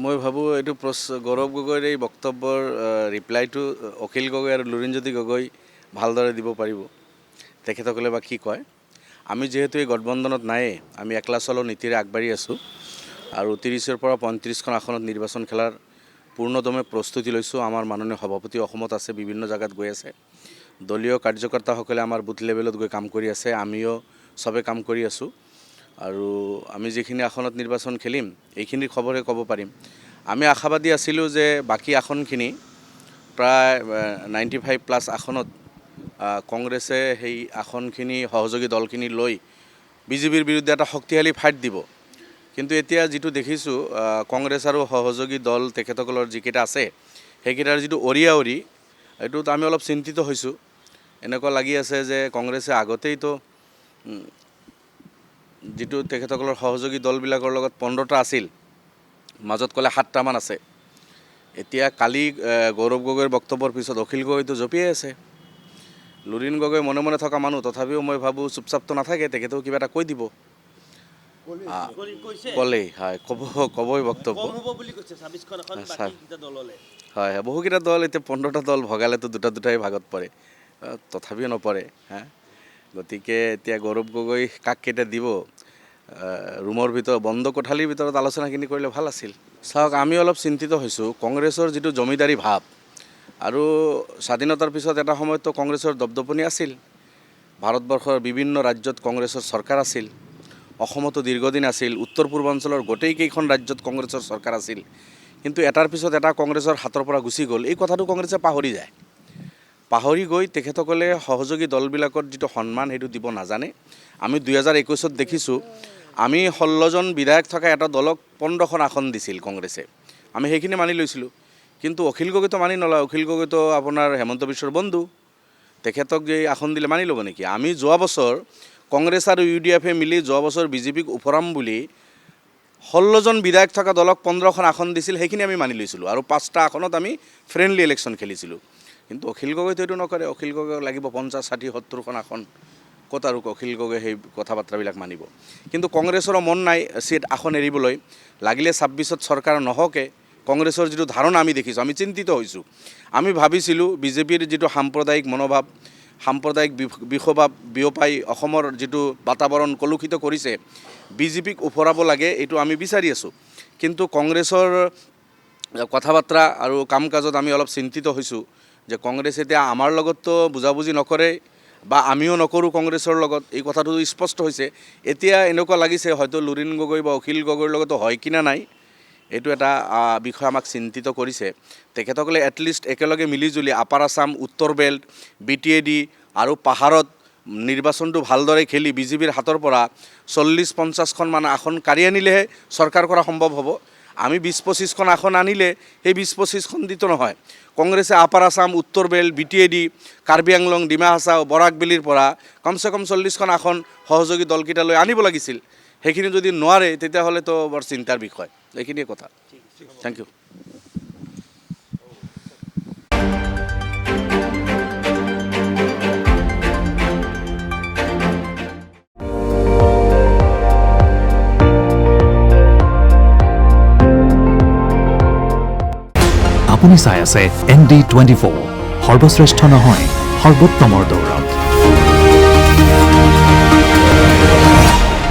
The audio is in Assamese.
মই ভাবোঁ এইটো গৌৰৱ গগৈৰ এই বক্তব্যৰ ৰিপ্লাইটো অখিল গগৈ আৰু লুৰিণজ্যোতি গগৈ ভালদৰে দিব পাৰিব। তেখেতসকলে বা কি কয়। আমি যিহেতু এই গঠবন্ধনত নায়েই, আমি একলা চলো নীতিৰে আগবাঢ়ি আছোঁ আৰু 30ৰ পৰা 35খন আসনত নিৰ্বাচন খেলাৰ পূৰ্ণদমে প্ৰস্তুতি লৈছোঁ। আমাৰ মাননীয় সভাপতি অসমত আছে, বিভিন্ন জেগাত গৈ আছে। দলীয় কাৰ্যকৰ্তাসকলে আমাৰ বুথ লেভেলত গৈ কাম কৰি আছে, আমিও চবে কাম কৰি আছোঁ। আৰু আমি যিখিনি আসনত নিৰ্বাচন খেলিম এইখিনিৰ খবৰে ক'ব পাৰিম। আমি আশাবাদী আছিলোঁ যে বাকী আসনখিনি প্ৰায় 95+ আসনত কংগ্ৰেছে সেই আসনখিনি সহযোগী দলখিনি লৈ বিজেপিৰ বিৰুদ্ধে এটা শক্তিশালী ফাইট দিব। কিন্তু এতিয়া যিটো দেখিছোঁ কংগ্ৰেছ আৰু সহযোগী দল তেখেতসকলৰ যিকেইটা আছে সেইকেইটাৰ যিটো অৰিয়াঅৰি, এইটোত আমি অলপ চিন্তিত হৈছোঁ। এনেকুৱা লাগি আছে যে কংগ্ৰেছে আগতেইতো যিটো তেখেতসকলৰ সহযোগী দলবিলাকৰ লগত 15টা আছিল, মাজত ক'লে 7টামান আছে। এতিয়া কালি গৌৰৱ গগৈৰ বক্তব্যৰ পিছত অখিল গগৈটো জঁপিয়াই আছে। লুৰিণ গগৈ মনে মনে থকা মানুহ, তথাপিও মই ভাবোঁ চুপচাপটো নাথাকে, তেখেতেও কিবা এটা কৈ দিব। ক'লেই হয়, ক'বই বক্তব্য। হয়, বহুকেইটা দল এতিয়া 15টা দল ভগালেতো দুটা দুটাই ভাগত পৰে, তথাপিও নপৰে। গতিকে এতিয়া গৌৰৱ গগৈ কাক কেইটা দিব, ৰুমৰ ভিতৰত বন্ধ কোঠালিৰ ভিতৰত আলোচনাখিনি কৰিলে ভাল আছিল। চাওক, আমি অলপ চিন্তিত হৈছোঁ। কংগ্ৰেছৰ যিটো জমিদাৰী ভাৱ, আৰু স্বাধীনতাৰ পিছত এটা সময়ততো কংগ্ৰেছৰ দপদপনি আছিল। ভাৰতবৰ্ষৰ বিভিন্ন ৰাজ্যত কংগ্ৰেছৰ চৰকাৰ আছিল, অসমতো দীৰ্ঘদিন আছিল, উত্তৰ পূৰ্বাঞ্চলৰ গোটেইকেইখন ৰাজ্যত কংগ্ৰেছৰ চৰকাৰ আছিল। কিন্তু এটাৰ পিছত এটা কংগ্ৰেছৰ হাতৰ পৰা গুচি গ'ল। এই কথাটো কংগ্ৰেছে পাহৰি যায়। পাহৰি গৈ তেখেতসকলে সহযোগী দলবিলাকৰ যিটো সন্মান সেইটো দিব নাজানে। আমি 2021-ত দেখিছোঁ, আমি 16জন বিধায়ক থকা এটা দলক 15খন আসন দিছিল কংগ্ৰেছে, আমি সেইখিনি মানি লৈছিলোঁ। কিন্তু অখিল গগৈতো মানি নলয়। অখিল গগৈতো আপোনাৰ হেমন্ত বিশ্বৰ বন্ধু, তেখেতক যে আসন দিলে মানি ল'ব নেকি? আমি যোৱা বছৰ কংগ্ৰেছ আৰু UDF মিলি যোৱা বছৰ বিজেপিক ওফৰাম বুলি 16জন বিধায়ক থকা দলক 15খন আসন দিছিল, সেইখিনি আমি মানি লৈছিলোঁ। আৰু 5টা আসনত আমি ফ্ৰেণ্ডলি ইলেকশ্যন খেলিছিলোঁ। কিন্তু অখিল গগৈতো এইটো নকৰে। অখিল গগৈ লাগিব 50, 60, 70খন আসন। ক'ত আৰু অখিল গগৈ সেই কথা বাৰ্তাবিলাক মানিব? কিন্তু কংগ্ৰেছৰো মন নাই আসন এৰিবলৈ। লাগিলে 26ত চৰকাৰ নহওকে, কংগ্ৰেছৰ যিটো ধাৰণা আমি দেখিছোঁ, আমি চিন্তিত হৈছোঁ। আমি ভাবিছিলোঁ বিজেপিৰ যিটো সাম্প্ৰদায়িক মনোভাৱ, সাম্প্ৰদায়িক বিষভাৱ বিয়পাই অসমৰ যিটো বাতাবৰণ কলুষিত কৰিছে, বিজেপিক ওফৰাব লাগে, এইটো আমি বিচাৰি আছোঁ। কিন্তু কংগ্ৰেছৰ কথা বাৰ্তা আৰু কাম কাজত আমি অলপ চিন্তিত হৈছোঁ যে কংগ্ৰেছ এতিয়া আমাৰ লগততো বুজাবুজি নকৰে, বা আমিও নকৰোঁ কংগ্ৰেছৰ লগত, এই কথাটো স্পষ্ট হৈছে। এতিয়া এনেকুৱা লাগিছে হয়তো লুৰিণ গগৈ বা অখিল গগৈৰ লগতো হয় কিনা নাই, এইটো এটা বিষয় আমাক চিন্তিত কৰিছে। তেখেতসকলে এটলিষ্ট একেলগে মিলিজুলি আপাৰ আছাম, উত্তৰ বেল্ট, BTAD আৰু পাহাৰত নিৰ্বাচনটো ভালদৰে খেলি বিজেপিৰ হাতৰ পৰা 40-50খন মান আসন কাঢ়ি আনিলেহে চৰকাৰ কৰা সম্ভৱ হ'ব। আমি 20-25খন আসন আনিলে সেই 20-25খন দিতো নহয়। কংগ্ৰেছে আপাৰ আছাম, উত্তৰ বেল্ট, BTAD, কাৰ্বি আংলং, ডিমা হাছাও, বৰাক বেলিৰ পৰা কমচে কম 40খন আসন সহযোগী দলকেইটালৈ আনিব লাগিছিল। সেইখিনি যদি নোৱাৰে তেতিয়াহ'লেতো বৰ চিন্তাৰ বিষয়। এইখিনিয়ে কথা। Thank you. আপুনি চাই আছে ND24, সৰ্বশ্ৰেষ্ঠ নহয় সৰ্বোত্তমৰ দৌৰত।